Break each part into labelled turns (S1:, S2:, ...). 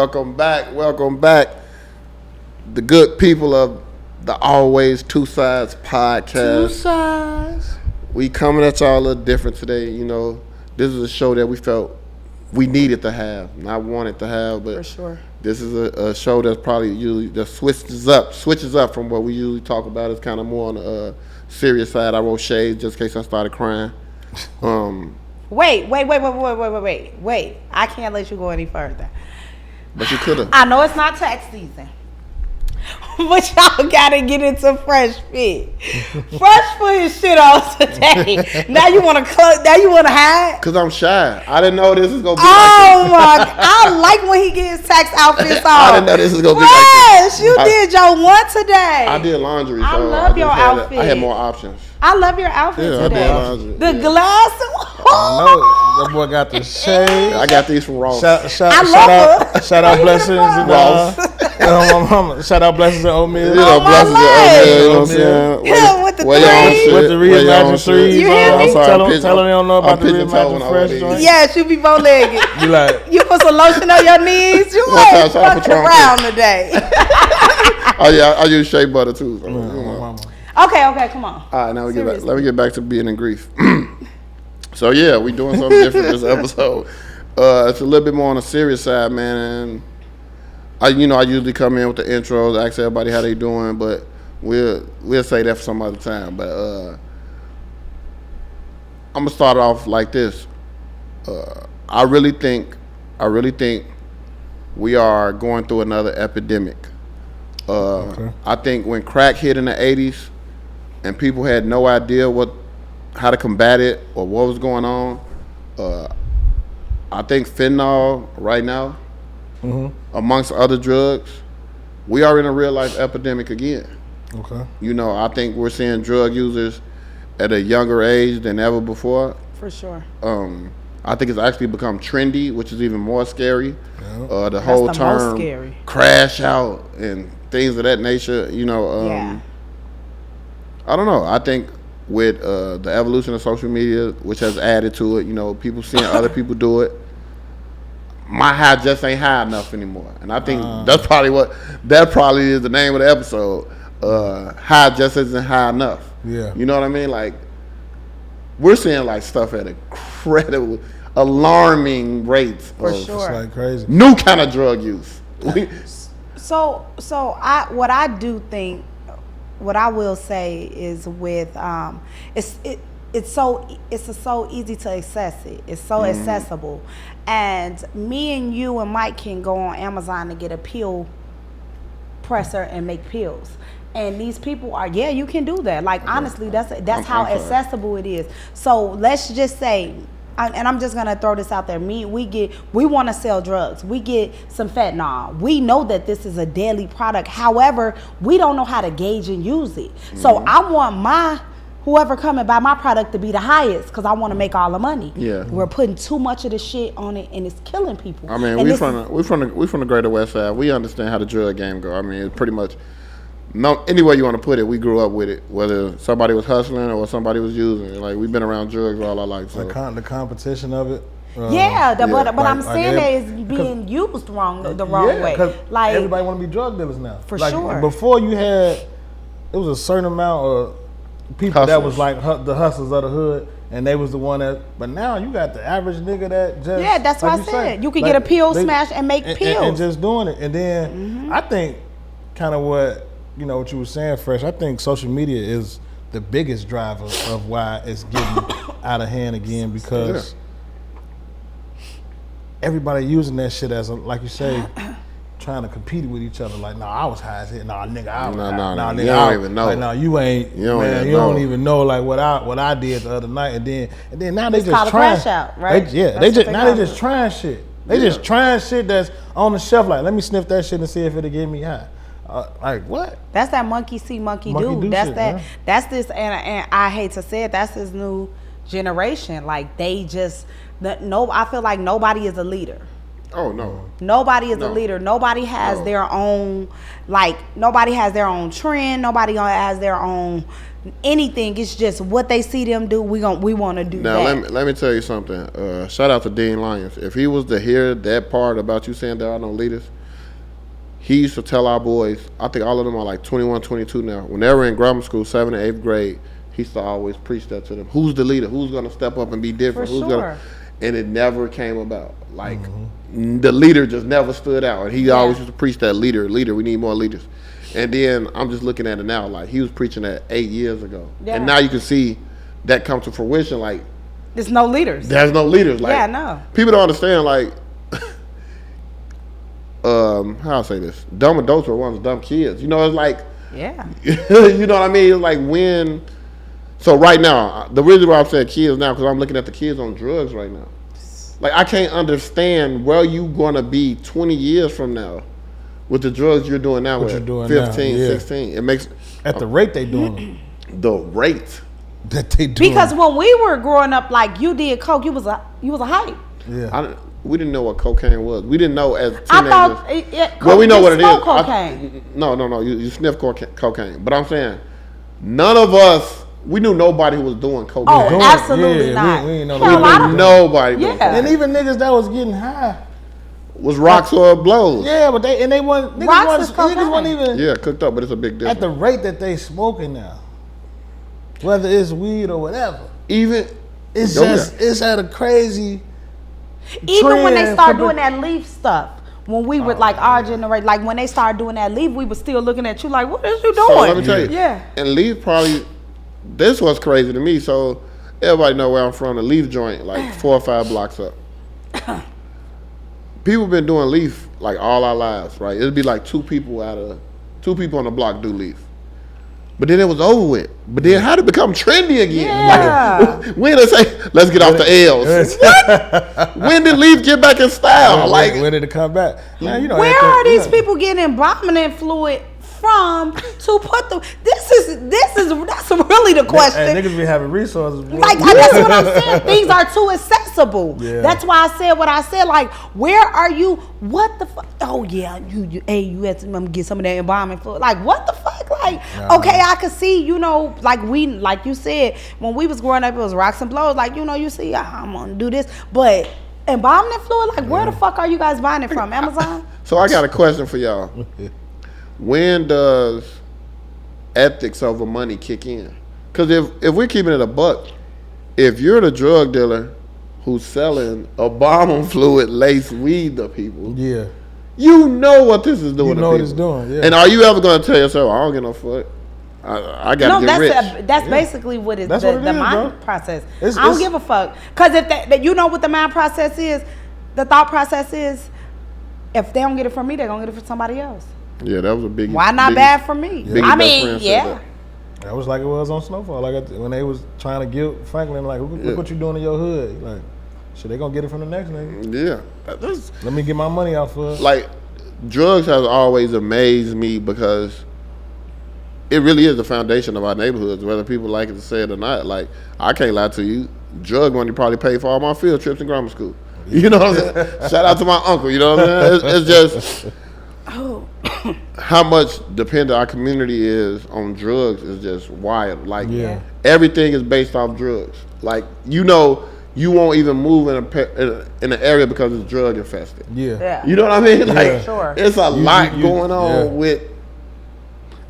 S1: Welcome back. The good people of the Always Two Sides podcast.
S2: Two sides.
S1: We coming at y'all a little different today. You know, this is a show that we felt we needed to have, not wanted to have, but
S2: for sure.
S1: This is a show that's probably usually that switches up from what we usually talk about. It's kind of more on the serious side. I wrote shades just in case I started crying.
S2: Wait. I can't let you go any further.
S1: But you could have.
S2: I know it's not tax season, but y'all gotta get into Fresh Fit. Fresh put his shit on today. Now you wanna hide?
S1: Cause I'm shy. I didn't know this was gonna be
S2: like my! I like when he gets tax outfits on.
S1: I didn't know this was gonna be like this.
S2: You did your one today.
S1: I did laundry.
S2: I love your outfit.
S1: I had more options.
S2: I love your outfit today.
S1: I did laundry.
S2: The glasses.
S3: I know that boy got the shades.
S1: I got these from Ross.
S3: Shout out blessings and
S1: Ross.
S3: Shout out blessings and oatmeal.
S1: Blessings and oatmeal. You know what I'm saying?
S2: Him with the three.
S3: With the Reimagine threes.
S2: You hear me?
S3: Tell them they don't know about the Reimagine Fresh joint.
S2: Yes, you be bow-legged.
S3: You like?
S2: You put some lotion on your knees. You ain't fucking around today.
S1: Oh yeah, I use shea butter too. So,
S2: Okay, come on.
S1: All right, now let me get back to being in grief. So yeah, we doing something different this episode. It's a little bit more on the serious side, man. And I usually come in with the intros, ask everybody how they doing, but we'll say that for some other time. But I'm gonna start off like this. I really think we are going through another epidemic. I think when crack hit in the 80s and people had no idea how to combat it or what was going on, I think fentanyl right now, amongst other drugs, we are in a real life epidemic again.
S3: Okay.
S1: You know, I think we're seeing drug users at a younger age than ever before.
S2: For sure.
S1: I think it's actually become trendy, which is even more scary.
S3: Yeah.
S1: The whole term
S2: most scary.
S1: Crash out and things of that nature, you know. I don't know. I think with the evolution of social media, which has added to it, you know, people seeing other people do it, my high just ain't high enough anymore. And I think that probably is the name of the episode. High just isn't high enough.
S3: Yeah.
S1: You know what I mean? Like, we're seeing like stuff at incredible, alarming rates.
S2: For sure.
S3: It's like crazy.
S1: New kind of drug use.
S2: So what I will say is with it's so easy to access it. It's so accessible, and me and you and Mike can go on Amazon and get a pill presser and make pills. And these people are, you can do that. Like, honestly, that's how accessible it is. So let's just say, and I'm just gonna throw this out there. We want to sell drugs. We get some fentanyl. We know that this is a deadly product. However, we don't know how to gauge and use it. So I want whoever come and buy my product to be the highest because I want to make all the money. Yeah, we're putting too much of the shit on it and it's killing people.
S1: I mean, we from the Greater West Side. We understand how the drug game go. I mean, it's pretty much. No, anywhere you want to put it, we grew up with it. Whether somebody was hustling or somebody was using it, like we've been around drugs all our life. So.
S3: The competition of it.
S2: But I'm saying that it's being used the wrong way.
S3: Like everybody want to be drug dealers now.
S2: For sure.
S3: Before it was a certain amount of people that was like the hustlers of the hood, and they was the one that. But now you got the average nigga that just.
S2: That's what I said. You can get a pill smash and make pills
S3: and just doing it, and then I think kind of what. You know what you were saying, Fresh. I think social media is the biggest driver of why it's getting out of hand again because everybody using that shit as like you say, trying to compete with each other. Like, I was high as hell. Nigga, I was high.
S1: Nigga, you don't even know.
S3: Like, you ain't. You don't even know like what I did the other night. And then now they just trying.
S2: Crash out, right?
S3: They just trying shit. They just trying shit that's on the shelf. Like, let me sniff that shit and see if it'll get me high. Like what?
S2: That's that monkey see, monkey do. That's shit, that. Yeah. That's this, and I hate to say it. That's this new generation. Like they just I feel like nobody is a leader.
S1: Oh no.
S2: Nobody is a leader. Nobody has their own. Like nobody has their own trend. Nobody has their own anything. It's just what they see them do. We want to do.
S1: Now
S2: that.
S1: let me tell you something. Shout out to Dean Lyons. If he was to hear that part about you saying there are no leaders. he used to tell our boys, I think all of them are like 21, 22 now. When they were in grammar school, 7th and 8th grade, he used to always preach that to them. Who's the leader? Who's going to step up and be different?
S2: For
S1: Who's
S2: sure.
S1: gonna? And it never came about. Like, the leader just never stood out. And he always used to preach that leader, we need more leaders. And then I'm just looking at it now, like, he was preaching that 8 years ago.
S2: Yeah.
S1: And now you can see that come to fruition, like,
S2: There's no leaders.
S1: there's no leaders. Like,
S2: Yeah, no.
S1: People don't understand, like, how I say this? Dumb adults were once dumb kids. You know, it's like,
S2: Yeah.
S1: you know what I mean? It's like when, so right now, the reason why I'm saying kids now, because I'm looking at the kids on drugs right now. Like, I can't understand where you going to be 20 years from now with the drugs you're doing now
S3: What
S1: with
S3: you're doing
S1: 15,
S3: now, yeah.
S1: 16. It makes
S3: At the rate they doing
S1: the rate.
S3: that they doing.
S2: Because when we were growing up, like you did coke, you was a hype.
S3: yeah.
S1: We didn't know what cocaine was. We didn't know as teenagers.
S2: I thought
S1: Well, we know
S2: you
S1: what it is.
S2: smoke cocaine.
S1: No. You sniff cocaine. But I'm saying, none of us, we knew nobody who was doing cocaine.
S2: Oh,
S3: doing it.
S2: absolutely
S3: Yeah,
S2: not.
S3: we ain't know
S2: Hell,
S3: that.
S2: I don't-
S1: Nobody doing
S2: Yeah.
S3: And
S1: cocaine.
S3: even niggas that was getting high.
S1: Was rocks or blows.
S3: Yeah, but they wasn't
S2: Rocks is
S3: niggas
S2: cocaine.
S3: wasn't even
S1: Yeah, cooked up, but it's a big difference.
S3: at the rate that they smoking now. Whether it's weed or whatever.
S1: Even
S3: It's
S1: Oh,
S3: just it's at a crazy
S2: Even when they
S3: trend
S2: start
S3: for
S2: doing that leaf stuff, when we were like our generation, like when they started doing that leaf, we were still looking at you like, what is you doing?
S1: So let me tell you.
S2: Yeah.
S1: And Leaf probably, this was crazy to me. So everybody know where I'm from. The Leaf joint, like 4 or 5 blocks up. People been doing Leaf like all our lives, right? It'd be like 2 people on the block do Leaf. But then it was over with. But then how did it become trendy again?
S2: Yeah.
S1: Like, when did they say, let's get off the L's? What? When did Leaf get back in style? Like,
S3: when did it come back? Man, you know,
S2: Where
S3: after-
S2: are these
S3: yeah.
S2: people getting embalming fluid from to put them? That's really the question.
S3: Hey, niggas be having resources. boy.
S2: Like that's what I'm saying. Things are too accessible.
S3: Yeah.
S2: That's why I said what I said. Like, where are you? What the fuck? Oh yeah, you had to get some of that embalming fluid. Like, what the fuck? Like, okay, I could see. You know, like you said, when we was growing up, it was rocks and blows. Like, you know, you see, I'm gonna do this, but embalming fluid. Like, where the fuck are you guys buying it from? Amazon?
S1: so I got a question for y'all. When does ethics over money kick in? Because if we're keeping it a buck, if you're the drug dealer who's selling embalming fluid laced weed to people,
S3: Yeah.
S1: you know what this is doing.
S3: You
S1: to
S3: know what
S1: people.
S3: it's doing, yeah.
S1: And are you ever going to tell yourself, I don't get no fuck. I got to get rich.
S2: That's basically what it's
S3: That's
S2: the
S3: what it is,
S2: mind
S3: bro.
S2: process.
S3: It's-
S2: I don't
S3: it's-
S2: give a fuck. Because if that you know what the mind process is, the thought process is, if they don't get it from me, they're gonna get it from somebody else.
S1: Yeah, that was a big.
S2: Why not bad for me?
S1: Biggie
S2: I
S1: best
S2: mean,
S1: friend said
S2: yeah.
S1: that.
S3: That was like it was on Snowfall. Like when they was trying to guilt Franklin, like, look what you doing in your hood. He like, shit, they gonna get it from the next nigga.
S1: Yeah. That's,
S3: Let me get my money out for it.
S1: like, drugs has always amazed me because it really is the foundation of our neighborhoods, whether people like it to say it or not. Like, I can't lie to you. Drug money probably paid for all my field trips in grammar school. You know what I'm saying? Shout out to my uncle, you know what I'm saying? It's just how much dependent our community is on drugs is just wild. Like,
S3: Yeah.
S1: everything is based off drugs. Like, you know, you won't even move in an area because it's drug infested.
S3: Yeah.
S1: You know what I mean? Like,
S3: Yeah.
S2: Sure.
S1: it's a lot
S3: you-
S1: going on
S3: yeah.
S1: with.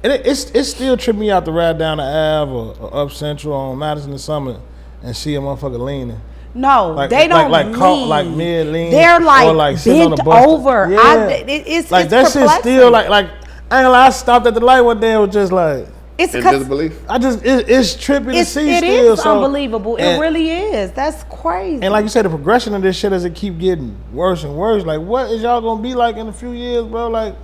S3: And it still tripped me out to ride down the Ave or up Central on Madison and Summit and see a motherfucker leaning.
S2: No,
S3: Like-
S2: they don't
S3: like
S2: lean.
S3: like mid-lean
S2: They're
S3: or
S2: like,
S3: like sitting on
S2: bent
S3: the bus.
S2: over.
S3: Yeah.
S2: It's
S3: Like that shit still like I ain't gonna lie, I stopped at the light one day and was just like
S2: it's
S1: In
S2: because
S1: disbelief.
S3: I just it's trippy to see
S2: it
S3: still.
S2: is
S3: so,
S2: unbelievable. It
S3: and-
S2: really is. That's crazy.
S3: And like you said, the progression of this shit as it keep getting worse and worse. Like, what is y'all gonna be like in a few years, bro? Like,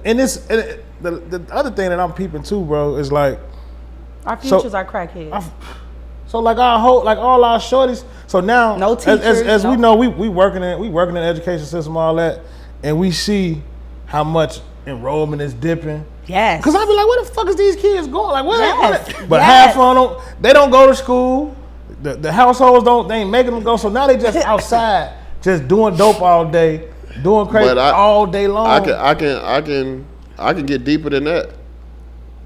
S3: and the other thing that I'm peeping too, bro, is like,
S2: Our futures are crackheads.
S3: so like our whole, like all our shorties. So now,
S2: No
S3: as
S2: teachers,
S3: we know, we working in the education system, all that, and we see how much enrollment is dipping.
S2: Yes.
S3: Cause I be like, where the fuck is these kids going? Like, where?
S2: Yes.
S3: But
S2: Yes.
S3: half of them, they don't go to school. The households they ain't making them go. So now they just outside, just doing dope all day, doing crazy
S1: But
S3: all day long.
S1: I can get deeper than that.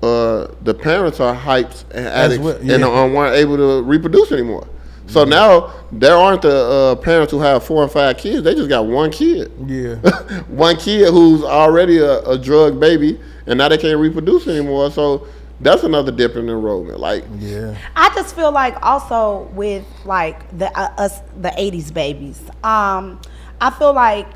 S1: The parents are hyped and addicts
S3: well, yeah.
S1: and aren't able to reproduce anymore. So now there aren't the parents who have 4 and 5 kids. They just got one kid.
S3: Yeah.
S1: One kid who's already a drug baby, and now they can't reproduce anymore. So that's another dip in enrollment. Like,
S3: Yeah.
S2: I just feel like also with like the 80s babies. I feel like,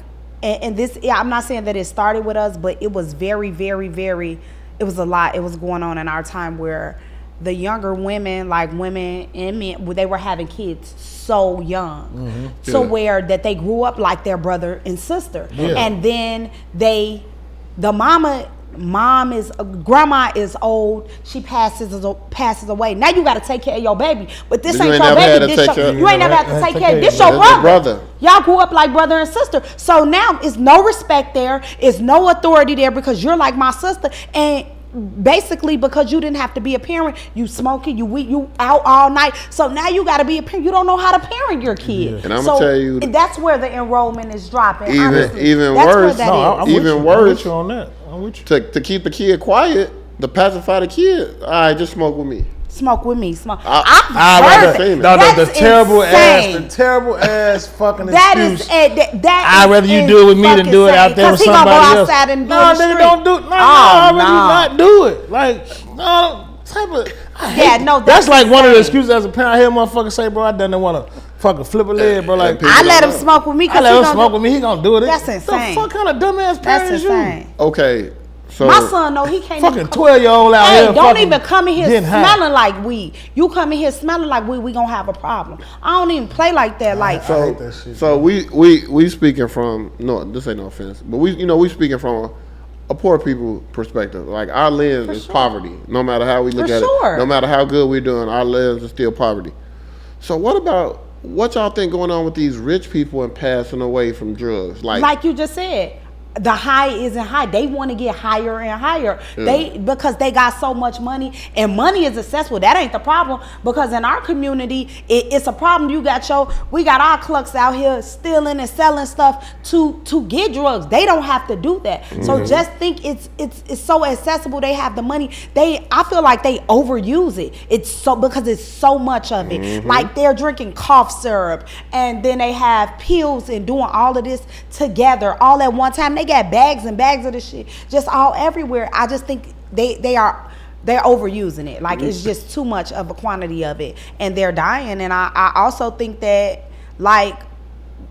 S2: and this, I'm not saying that it started with us, but it was very, very, very. It was a lot. It was going on in our time where the younger women, like women and men, they were having kids so young, so where that they grew up like their brother and sister, and then grandma is old. She passes away. Now you got to take care of your baby, but this ain't your baby. You ain't never had to take care of this. Your brother. Y'all grew up like brother and sister. So now it's no respect there. It's no authority there because you're like my sister. And basically because you didn't have to be a parent, you smoking, you out all night. So now you got to be a parent. You don't know how to parent your kid.
S1: Yeah. And I'm gonna tell you,
S2: that's where the enrollment is dropping.
S1: Even
S2: that's
S1: worse.
S3: I'm with you on that. I'm with you.
S1: To keep the kid quiet, to pacify the kid. All right, just smoke with me.
S2: Smoke with me. Smoke.
S3: The terrible ass fucking excuse. I'd rather you do it with me than do it out there with somebody else. No, nigga, don't do it. No, I'd rather you not do it. Like, no, type of. That's like one of the excuses as a parent. I hear a motherfucker say, bro, I done want to fucking flip a lid, bro. Like,
S2: I let him smoke with me.
S3: I let him smoke with me. He gonna do it.
S2: That's insane.
S3: The fuck kind of dumbass parent is you?
S1: Okay. So
S2: my son, no, he can't.
S3: Fucking 12-year-old out here.
S2: Don't even come in here smelling like weed. You come in here smelling like weed, we gonna have a problem. I don't even play like that. Like,
S3: I hate that shit.
S1: So we speaking from, no, this ain't no offense, but we speaking from a poor people perspective. Like, our lens is poverty. No matter how we look at it, no matter how good we're doing, our lens is still poverty. So what y'all think going on with these rich people and passing away from drugs?
S2: Like you just said, the high isn't high. They want to get higher and higher. Because they got so much money, and money is accessible. That ain't the problem, because in our community, it's a problem. We got our clucks out here stealing and selling stuff to get drugs. They don't have to do that. So just think it's so accessible. They have the money. I feel like they overuse it. Because it's so much of it. Like, they're drinking cough syrup, and then they have pills and doing all of this together all at one time. They got bags and bags of this shit just all everywhere. I just think they're overusing it. Like, it's just too much of a quantity of it, and they're dying. And I also think that, like,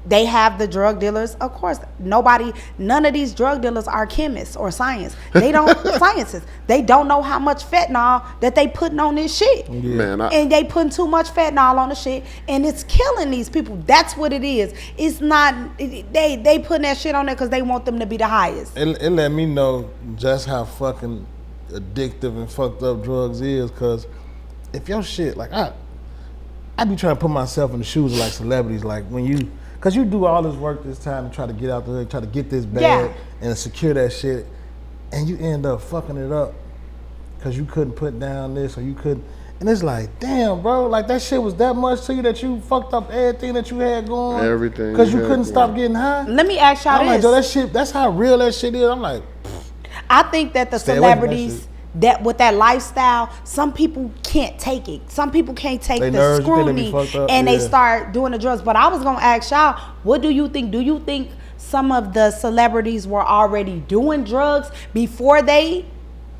S2: they have the drug dealers. Of course, none of these drug dealers are chemists or scientists. They don't scientists. They don't know how much fentanyl that they putting on this shit.
S1: Man,
S2: and they putting too much fentanyl on the shit, and it's killing these people. That's what it is. It's not. They putting that shit on there because they want them to be the highest.
S3: It let me know just how fucking addictive and fucked up drugs is. Because if your shit, like, I be trying to put myself in the shoes of like celebrities, like when you. Because you do all this work this time to try to get out there, try to get this bag and secure that shit, and you end up fucking it up because you couldn't put down this, or you couldn't. And it's like, damn, bro, like, that shit was that much to you that you fucked up everything that you had going?
S1: Everything.
S3: Because you couldn't stop getting high?
S2: Let me ask y'all
S3: this. I'm like, yo, that shit, that's how real that shit is. I'm like,
S2: I think that the celebrities, that with that lifestyle, some people can't take it. Some people can't take the scrutiny, and they start doing the drugs. But I was gonna ask y'all, what do you think? Do you think some of the celebrities were already doing drugs before they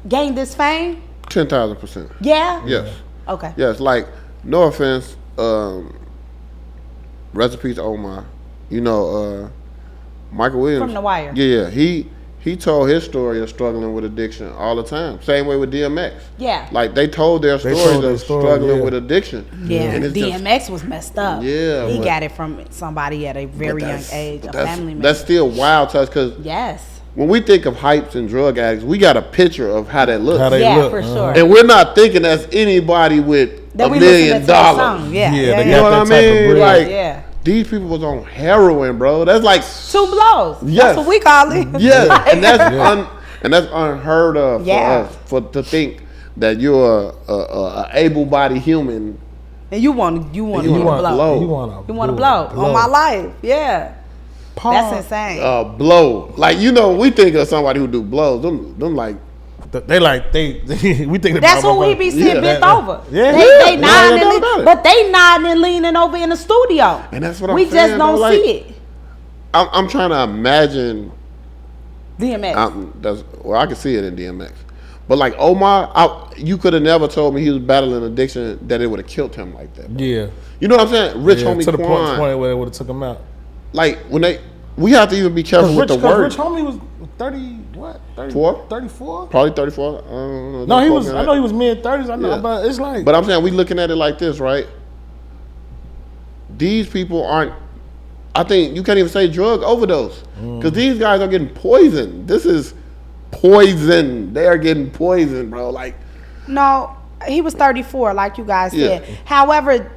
S2: gained this fame?
S1: 10,000%.
S2: Yeah.
S1: Yes.
S2: Okay.
S1: Yes. Like, no offense. Recipes Omar. Michael Williams
S2: from The Wire.
S1: Yeah. He told his story of struggling with addiction all the time. Same way with DMX.
S2: Yeah.
S1: Like, they told their stories of struggling with addiction.
S2: Yeah. And DMX was messed up.
S1: Yeah.
S2: He got it from somebody at a very young age, a family member.
S1: That's still wild to us, because when we think of hypes and drug addicts, we got a picture of how that looks.
S2: For sure.
S1: And we're not thinking that's anybody with $1 million.
S2: Yeah.
S3: You
S1: know what I mean? Like, these people was on heroin, bro. That's like
S2: 2 blows.
S1: Yes.
S2: That's what we call it.
S1: Yeah, and that's unheard of for us, to think that you're a able-bodied human.
S2: And you want to blow.
S3: You want
S2: to blow on my life. Yeah. That's insane.
S1: Blow. Like, we think of somebody who do blows. Them like
S3: They we think
S2: That's who we be seeing bent over.
S3: Yeah.
S2: They
S1: Yeah,
S2: nodding
S1: no
S2: and
S1: doubt about it.
S2: but they nodding and leaning over in the studio.
S1: And that's what I'm
S2: we
S1: saying.
S2: just don't
S1: though, like,
S2: see it.
S1: I'm trying to imagine.
S2: DMX.
S1: I can see it in DMX. But like Omar, you could have never told me he was battling addiction that it would have killed him like that. Bro.
S3: Yeah.
S1: You know what I'm saying? Rich Homie
S3: to the
S1: Quan.
S3: point where they would have took him out.
S1: Like we have to even be careful with the word.
S3: Rich Homie was 30, what?
S1: 4?
S3: 34?
S1: Probably 34. I don't know.
S3: No, he
S1: Don't
S3: was.
S1: quote me
S3: I
S1: on
S3: know
S1: that.
S3: he was mid 30s. I know,
S1: Yeah.
S3: but it's like.
S1: But I'm saying we looking at it like this, right? These people aren't. I think you can't even say drug overdose because these guys are getting poisoned. This is poison. They are getting poisoned, bro. Like,
S2: No, he was 34, like you guys said.
S1: Yeah.
S2: However,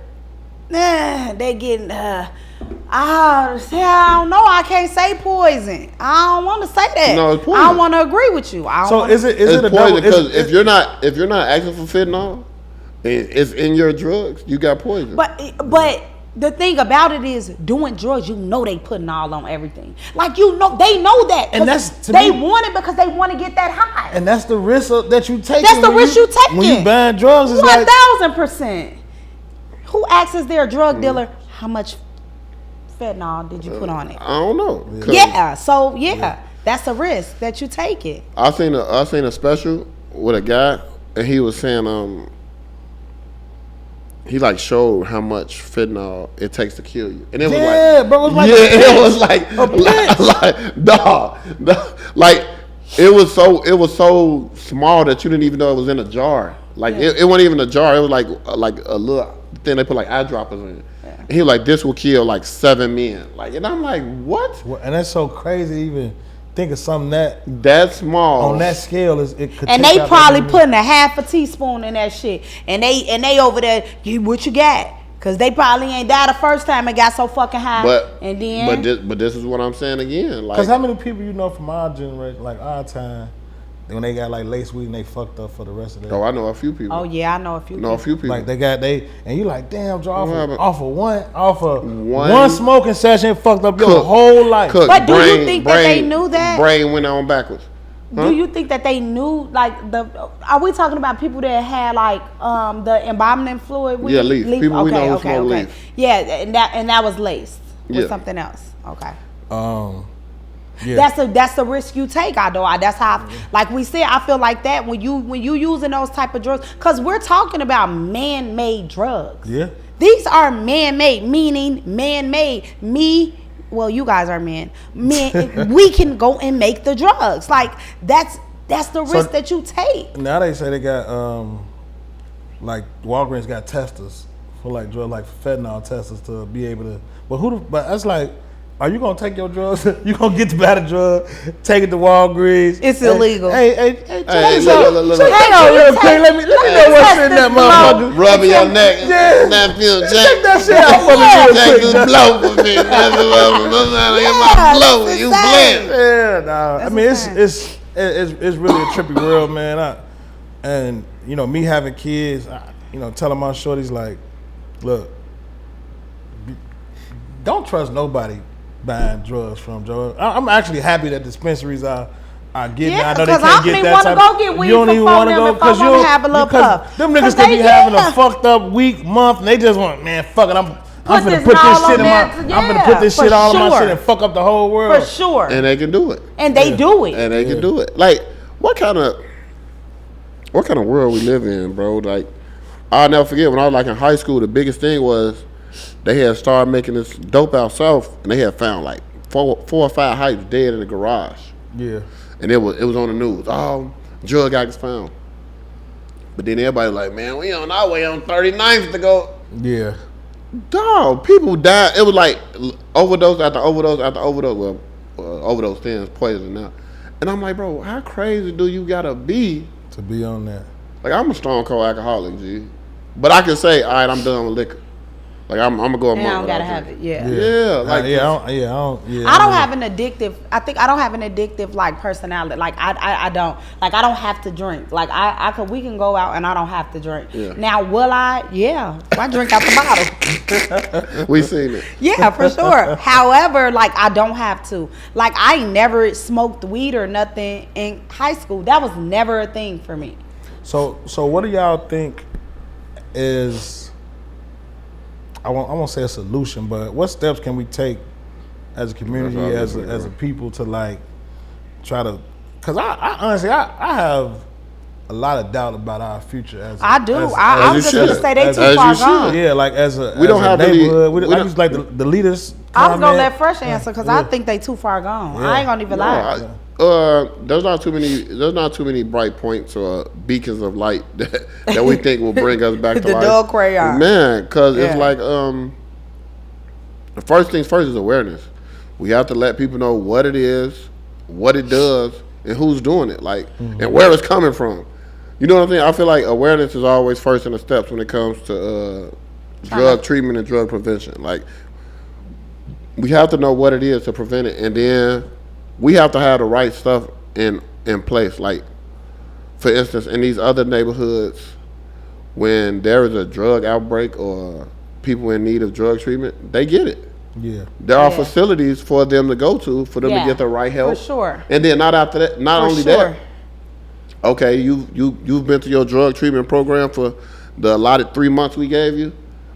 S2: they getting. I don't know. I can't say poison. I don't want to say that.
S1: No, it's poison.
S2: I don't want to agree with you. I don't
S3: So
S2: wanna,
S3: is it
S1: it's
S3: a double?
S1: poison because if you're not asking for fentanyl, and it's in your drugs. You got poison.
S2: But the thing about it is, doing drugs, you know they putting all on everything. Like they know that,
S3: And that's, to
S2: they
S3: me-
S2: want it because they want to get that high.
S3: And that's the risk that you take.
S2: That's the risk you taking.
S3: When you buying drugs, it's like
S2: 1,000%. Who asks their drug dealer how much fentanyl did you put on it?
S1: I don't know. 'Cause
S2: Yeah, that's a risk that you take it.
S1: I seen a special with a guy, and he was saying he like showed how much fentanyl it takes to kill you, and it was like
S3: bro, it was like
S1: it was like
S3: pinch.
S1: dog, like it was so small that you didn't even know it was in a jar. Like it wasn't even a jar. It was like a little thing they put like eyedroppers in. And he was like, this will kill like 7 men. Like, and I'm like, what?
S3: And that's so crazy. To even think of something
S1: That small
S3: on that scale is it could.
S2: And
S3: take
S2: they
S3: out
S2: probably
S3: that many-
S2: putting a half a teaspoon in that shit. And they over there, what you got? Cause they probably ain't died the first time and got so fucking high. And then
S1: But this is what I'm saying again. Like,
S3: Cause how many people you know from our generation, like our time, when they got like lace weed and they fucked up for the rest of their
S1: oh, I know a few people.
S2: oh yeah, I know a few.
S1: know a few people.
S3: Like and you like, damn, Joe,
S1: happened?
S3: off of one smoking session fucked up your
S1: Cook.
S3: whole life.
S1: Cook,
S2: But do you think that they knew that?
S1: Brain went on backwards. Huh?
S2: Do you think that they knew like are we talking about people that had like the embalming fluid?
S1: Yeah, leaf. People we know who smoke leaf.
S2: Yeah, and that was laced with
S1: Yeah.
S2: something else. Okay.
S3: Yeah.
S2: That's the risk you take, Ado. That's how, like we said, I feel like that when you using those type of drugs, because we're talking about man-made drugs.
S3: Yeah.
S2: These are man-made, meaning man-made. Well, you guys are men. We can go and make the drugs. Like that's the risk that you take.
S3: Now they say they got like Walgreens got testers for like drug, like fentanyl testers to be able to. But that's like, are you gonna take your drugs? You gonna get to buy the drug, take it to Walgreens?
S2: It's illegal.
S3: Hey,
S1: Hey,
S3: check
S1: look.
S3: that out real quick. Let me know what's in that motherfucker.
S1: Rubbing your neck.
S3: Yeah.
S1: That feel
S3: Check that shit out for me real
S1: Take
S3: quick.
S1: this blow for me. That's my blow.
S2: that's
S1: You
S2: insane.
S1: blend.
S3: Yeah, nah. I mean,
S2: insane.
S3: it's really a trippy world, man. And you know, me having kids, telling my shorties like, look, don't trust nobody buying drugs from Joe. I'm actually happy that dispensaries are getting.
S2: Yeah,
S3: I know they
S2: 'cause
S3: can't
S2: I don't
S3: get
S2: even
S3: that
S2: wanna
S3: type.
S2: go get weed
S3: You don't
S2: for
S3: even
S2: phone
S3: want to
S2: them
S3: go
S2: and phone them and have a little puff.
S3: them
S2: 'Cause
S3: niggas could be
S2: they-
S3: having
S2: yeah.
S3: a fucked up week, month, and they just want, man, fuck it. I'm finna
S2: this
S3: put this
S2: all
S3: shit
S2: on
S3: in my.
S2: there.
S3: I'm finna put this
S2: Yeah,
S3: shit
S2: for
S3: all in my
S2: sure.
S3: shit and fuck up the whole world.
S2: For sure.
S1: And they can do it.
S2: And they do it.
S1: And they can do it. Like, what kind of world we live in, bro? Like, I'll never forget when I was like in high school, the biggest thing was they had started making this dope out south, and they had found like four or five hypes dead in the garage.
S3: Yeah.
S1: And it was on the news. Oh, drug addicts found. But then everybody like, man, we on our way on 39th to go.
S3: Yeah.
S1: Dog, people died. It was like overdose after overdose after overdose. Well, overdose things poison now. And I'm like, bro, how crazy do you gotta be?
S3: To be on that.
S1: Like, I'm a stone cold alcoholic, G. But I can say, all right, I'm done with liquor. Like I'm gonna go a month.
S2: I don't
S1: without
S2: gotta have
S1: drinking.
S2: it. Yeah.
S1: Yeah, like
S2: I don't have an addictive. I think I don't have an addictive like personality. Like I don't. Like I don't have to drink. Like I could. We can go out and I don't have to drink.
S1: Yeah.
S2: Now will I? Yeah. I drink out the bottle.
S1: We seen it.
S2: Yeah, for sure. However, like I don't have to. Like I ain't never smoked weed or nothing in high school. That was never a thing for me.
S3: So what do y'all think is? I won't say a solution, but what steps can we take as a community, as a people to like try to? Because I honestly I have a lot of doubt about our future. I
S2: do. I was just gonna say they too far gone.
S3: Yeah, like as a
S1: we don't have
S3: neighborhood. I just like the leaders.
S2: I was gonna let Fresh answer because I think they too far gone. I ain't gonna even lie.
S1: There's not too many bright points or beacons of light that we think will bring us back to
S2: the
S1: life.
S2: dull crayon.
S1: Man, because it's like the first things first is awareness. We have to let people know what it is, what it does, and who's doing it, like, and where it's coming from. You know what I'm saying? I feel like awareness is always first in the steps when it comes to drug treatment and drug prevention. Like, we have to know what it is to prevent it, and then we have to have the right stuff in place. Like, for instance, in these other neighborhoods, when there is a drug outbreak or people in need of drug treatment, they get it.
S3: Yeah.
S1: There are facilities for them to go to for them to get the right help.
S2: For sure.
S1: And then not only that, okay, you've been to your drug treatment program for the allotted 3 months we gave you.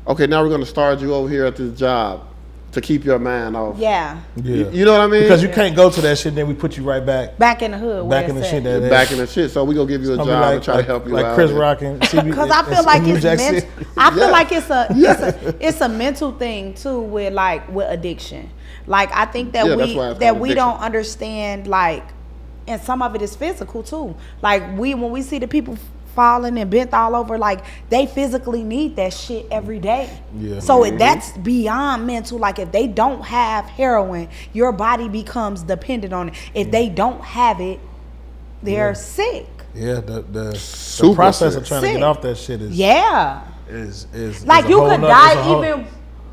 S1: Okay, now we're gonna start you over here at this job to keep your mind off.
S2: Yeah.
S1: You know what I mean?
S3: Because you can't go to that shit, then we put you right back
S2: in the hood.
S3: back in the shit.
S1: Back in the shit. So we gonna give you a job and try to help you out.
S3: Like Chris Rock and CB.
S2: Because I feel like it's I feel like it's a mental thing too with addiction. Like I think that we don't understand, like, and some of it is physical too. Like when we see the people falling and bent all over, like they physically need that shit every day.
S3: Yeah.
S2: So that's beyond mental. Like if they don't have heroin, your body becomes dependent on it. If they don't have it, they're sick.
S3: Yeah, the process of trying to get off that shit is is
S2: like you could die even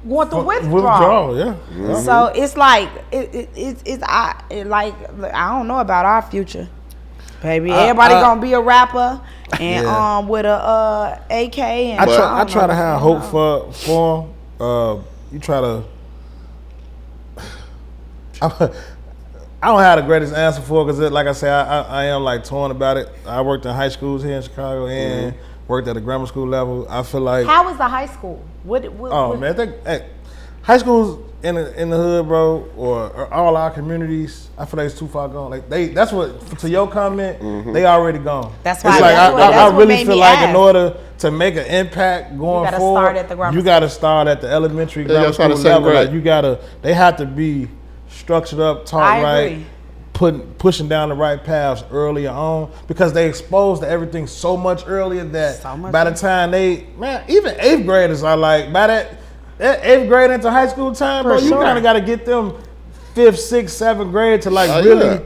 S2: going through withdrawal.
S3: Yeah.
S2: So it's like I don't know about our future. Baby, everybody gonna be a rapper and with a AK. And
S3: I try to have hope for them. You try to. I don't have the greatest answer for it because, like I say, I am like torn about it. I worked in high schools here in Chicago and worked at a grammar school level. I feel like
S2: how was the high school?
S3: Man, high schools in the hood, bro, or all our communities, I feel like it's too far gone. Like that's what, to your comment, they already gone.
S2: That's why.
S3: It's like I really feel like in order to make an impact going forward, you got to start at the elementary grammar school level. Like they have to be structured up, taught right, pushing down the right paths earlier on, because they exposed to everything so much earlier that by the time even 8th graders are like, by that 8th grade into high school time, bro, you kind of got to get them 5th, 6th, 7th grade to like really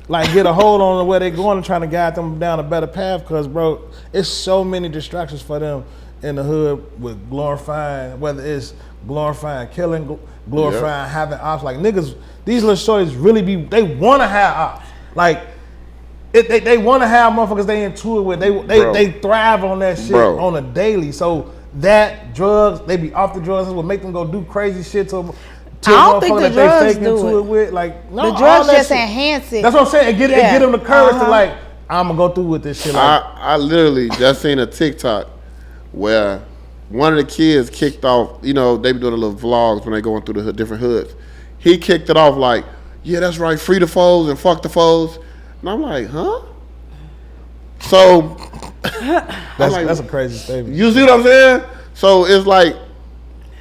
S3: like get a hold on where they're going and trying to guide them down a better path. Because, bro, it's so many distractions for them in the hood with glorifying, whether it's glorifying killing, glorifying having ops. Like niggas, these little shorties really they want to have ops. Like they want to have motherfuckers they into it with. They thrive on that shit on a daily. So that drugs, they be off the drugs. That's what make them go do crazy shit to
S2: I don't think the drugs
S3: do it with. Like no,
S2: the drugs just enhance it.
S3: That's what I'm saying. And get them the courage to like, I'm gonna go through with this shit. Like,
S1: I literally just seen a TikTok where one of the kids kicked off. You know, they be doing the little vlogs when they going through the different hoods. He kicked it off like, yeah, that's right, free the foes and fuck the foes. And I'm like, huh? So
S3: that's a crazy statement.
S1: You see what I'm saying? So it's like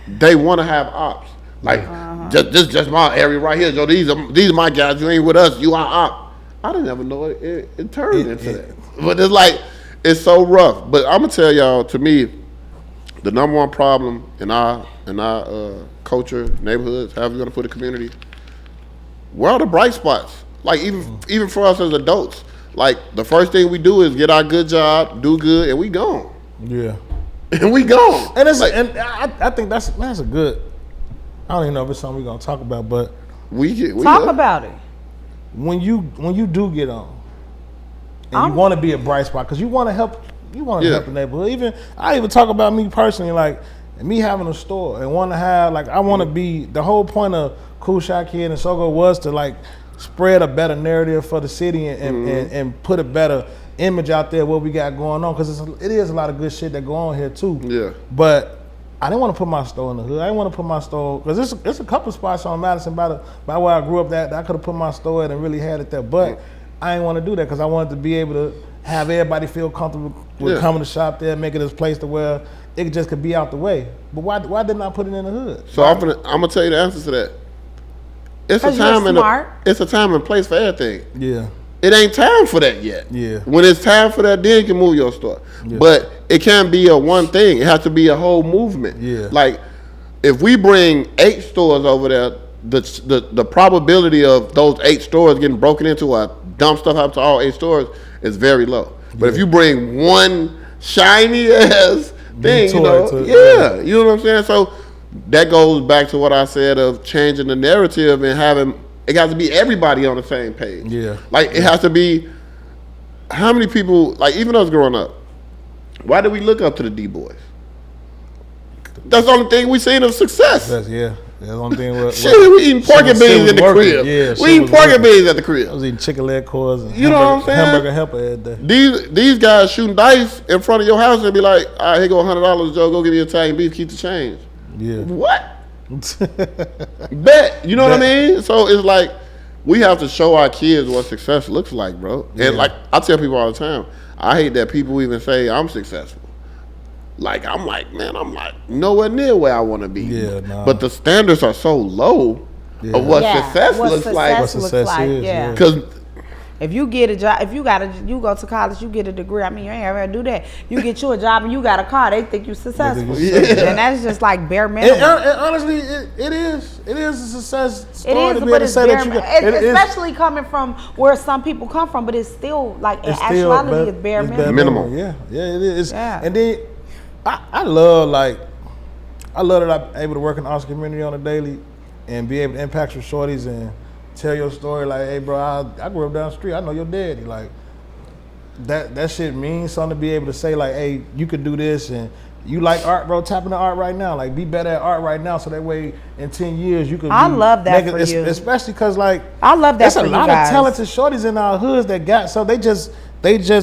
S1: they want to have ops. Like just my area right here. So these are my guys. You ain't with us. You are op. I didn't ever know it turned into that. But it's like it's so rough. But I'm gonna tell y'all. To me, the number one problem in our culture, neighborhoods, however you gonna put a community, where are the bright spots? Like even for us as adults. Like the first thing we do is get our good job, do good, and we gone.
S3: Yeah.
S1: and we gone.
S3: And I think that's a good. I don't even know if it's something we're gonna talk about, but
S1: we
S2: talk about it.
S3: When you do get on, and you want to be a bright spot because you want to help. You want to help the neighborhood. I even talk about me personally, like me having a store and want to have I want to be. The whole point of Cool Shot Kid and Sogo was to spread a better narrative for the city and put a better image out there what we got going on, because it is a lot of good shit that go on here too.
S1: Yeah.
S3: But I didn't want to put my store in the hood. I didn't want to put my store because there's a couple spots on Madison by where I grew up that I could have put my store in and really had it there. But I didn't want to do that because I wanted to be able to have everybody feel comfortable with coming to shop there, make it a place to where it just could be out the way. But why didn't I put it in the hood?
S1: So I'm gonna tell you the answer to that. It's a time and place for everything.
S3: Yeah.
S1: It ain't time for that yet.
S3: Yeah.
S1: When it's time for that, then you can move your store. Yeah. But it can't be a one thing. It has to be a whole movement.
S3: Yeah.
S1: Like if we bring 8 stores over there, the probability of those 8 stores getting broken into or dump stuff out to all 8 stores is very low. But if you bring one shiny ass thing, you know what I'm saying? So that goes back to what I said of changing the narrative and having it got to be everybody on the same page.
S3: Yeah.
S1: Like it has to be how many people, like even us growing up, why did we look up to the D-Boys? That's the only thing we seen of success.
S3: That's the only thing.
S1: Shit, we eating pork and beans in the crib.
S3: Yeah,
S1: we eating pork and beans at the crib.
S3: I was eating chicken leg cores and
S1: you know what I'm saying?
S3: Hamburger helper every day.
S1: These guys shooting dice in front of your house and be like, all right, here go $100, Joe, go give me Italian beef, keep the change.
S3: Yeah.
S1: What? Bet. You know what I mean? So it's like we have to show our kids what success looks like, bro.
S3: Yeah.
S1: And like I tell people all the time, I hate that people even say I'm successful. I'm like, nowhere near where I want to be.
S3: Yeah, nah.
S1: But the standards are so low of what success looks like.
S3: What success is,
S2: yeah.
S1: Because
S2: if you get a job, if you go to college, you get a degree. I mean, you ain't ever do that. You get you a job and you got a car, they think you successful. And that's just like bare minimum.
S3: And honestly, it is a success story.
S2: It is,
S3: to be
S2: but
S3: able
S2: it's
S3: to say
S2: bare
S3: that you
S2: especially coming from where some people come from. But it's still like in actuality, it's bare minimum.
S3: Yeah, it is.
S2: Yeah.
S3: And then I love that I'm able to work in the arts community on a daily and be able to impact your shorties and tell your story like, hey bro, I grew up down the street. I know your daddy. Like that shit means something to be able to say like, hey, you could do this and you like art, bro. Tap into art right now. Like be better at art right now, so that way in 10 years you could.
S2: I love that for you,
S3: especially because like
S2: I love that for you guys.
S3: There's a lot of talented shorties in our hoods that got so they just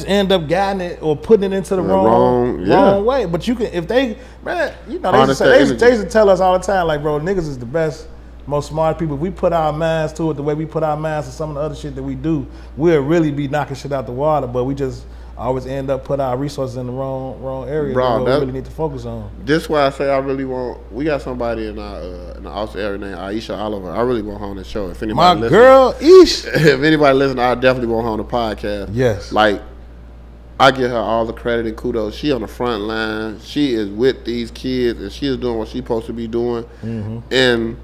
S3: end up guiding it or putting it into the wrong way. But you can if they man, you know they used to tell us all the time like, bro, niggas is the best. Most smart people, if we put our minds to it the way we put our minds to some of the other shit that we do, we'll really be knocking shit out the water. But we just always end up put our resources in the wrong area that we really need to focus on.
S1: This why I say I really want. We got somebody in the Austin area named Aisha Oliver. I really want her on the show. If anybody
S3: my girl, Ish.
S1: If anybody listen, I definitely want her on the podcast.
S3: Yes.
S1: Like I give her all the credit and kudos. She on the front line. She is with these kids and she is doing what she's supposed to be doing. Mm-hmm. And